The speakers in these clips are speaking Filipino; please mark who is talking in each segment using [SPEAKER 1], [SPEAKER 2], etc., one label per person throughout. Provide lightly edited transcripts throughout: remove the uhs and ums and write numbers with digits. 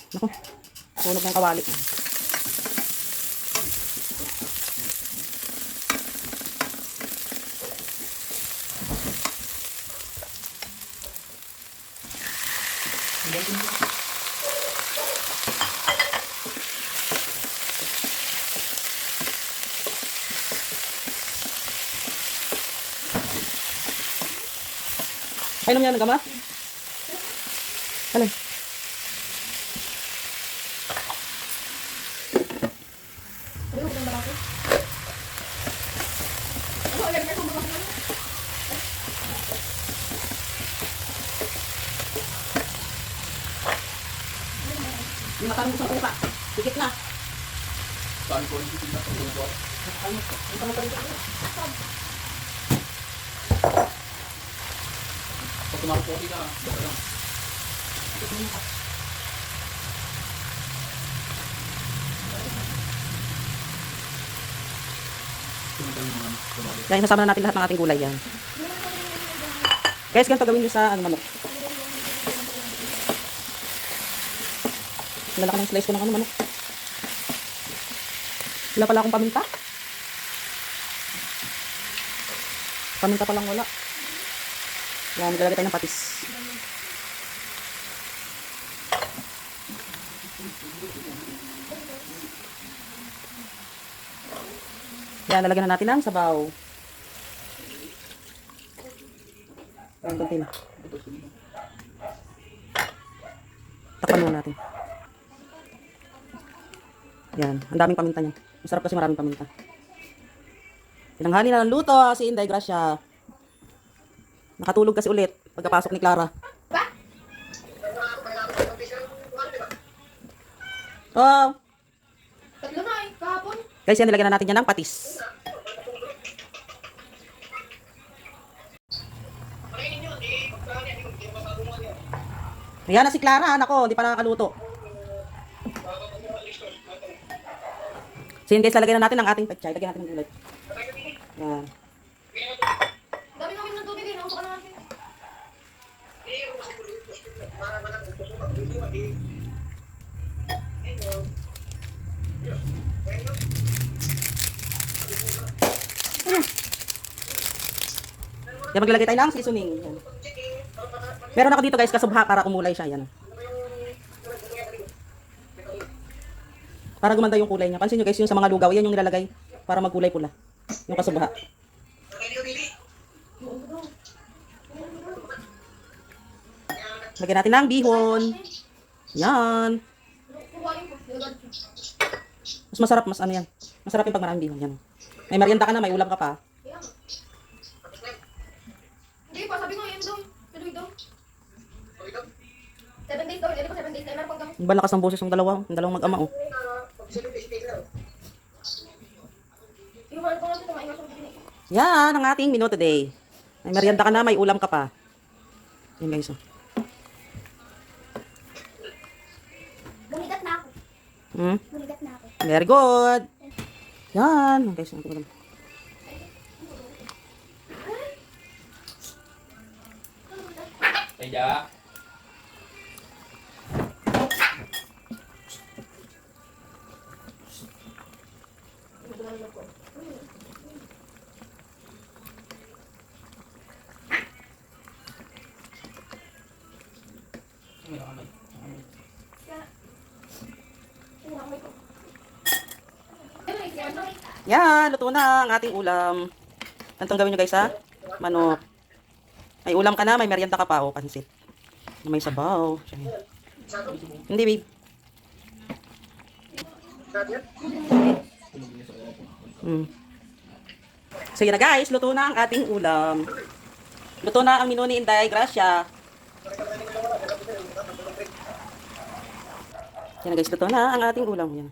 [SPEAKER 1] Naku, sunog ng kawali. Kailan yan nagama? Alay. Yung matanong sa kuka. Tikit na.
[SPEAKER 2] Saan ko yung titignan sa puno ko? Pag tumakot ka, baka lang.
[SPEAKER 1] Yan, isasama na natin lahat ng ating gulay yan. Guys, ganito gawin nyo sa manok. Lalaki ng slice ko ng manok. Wala pala akong paminta. Paminta palang wala. Yan, maglalagay tayo ng patis. Yan, lalagyan na natin ng sabaw. Yan, konti na. Takpan muna natin. Yan, ang daming paminta niya. Masarap kasi maraming paminta. Tinanghali na ng luto si Inday Gracia. Nakatulog kasi ulit pagkapasok ni Clara. Oh.
[SPEAKER 3] Tatlo na eh, kahapon.
[SPEAKER 1] Guys, yan, nilagyan na natin yan ng patis. Ayan na si Clara, nako, hindi pa nakakaluto. So yun guys, lalagyan na natin ang ating pechay. Lagyan natin ng gulay. Yan.
[SPEAKER 3] Dami namin ng tubig eh, nausok na natin.
[SPEAKER 1] Yan, maglalagay tayo ng seasoning. Yan. Meron ako dito guys, kasubha para kumulay siya. Yan. Para gumanda yung kulay niya. Pansin nyo guys, yung sa mga lugaw, yan yung nilalagay para magkulay pula. Yung kasubha. Lagyan natin ng bihon. Yan. Mas masarap, mas ano yan. Masarap yung pag maraming bihon. Yan. May merienda ka na, may ulam ka pa.
[SPEAKER 3] Hindi pa, sabi ko yun daw. Tuloy daw. 7 days daw, hindi pa 7 days. Meron pang gamit.
[SPEAKER 1] Ang balakas ng boses ng dalawang mag-ama oh.
[SPEAKER 3] Yung mahal ko natin, kumain nga sa mga.
[SPEAKER 1] Yan ang ating menu today. May merienda ka na, may ulam ka pa. Yan guys oh.
[SPEAKER 3] Bumigat na ako.
[SPEAKER 1] Hmm?
[SPEAKER 3] Bumigat na ako.
[SPEAKER 1] Very good. Yan. Guys, ang ulam.
[SPEAKER 2] Kaya,
[SPEAKER 1] Yan, luto na ang ating ulam. Anong gawin nyo guys ha? Manok. May ulam ka na, may merienda ka pa. O, pansit. May sabaw. Hindi babe. Sige na guys, luto na ang ating ulam. Luto na ang menu ni Inday Gracia. Yan na guys, luto na ang ating ulam. Yan.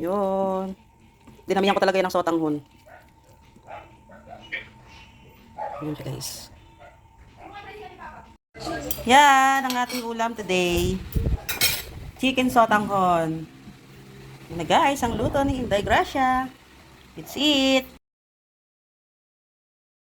[SPEAKER 1] Yun. Dinamihan ko talaga yan ng sotanghon. Yan siya guys. Yan ang ating ulam today. Chicken sotanghon. Yan na guys, ang luto ni Inday Gracia. It's it.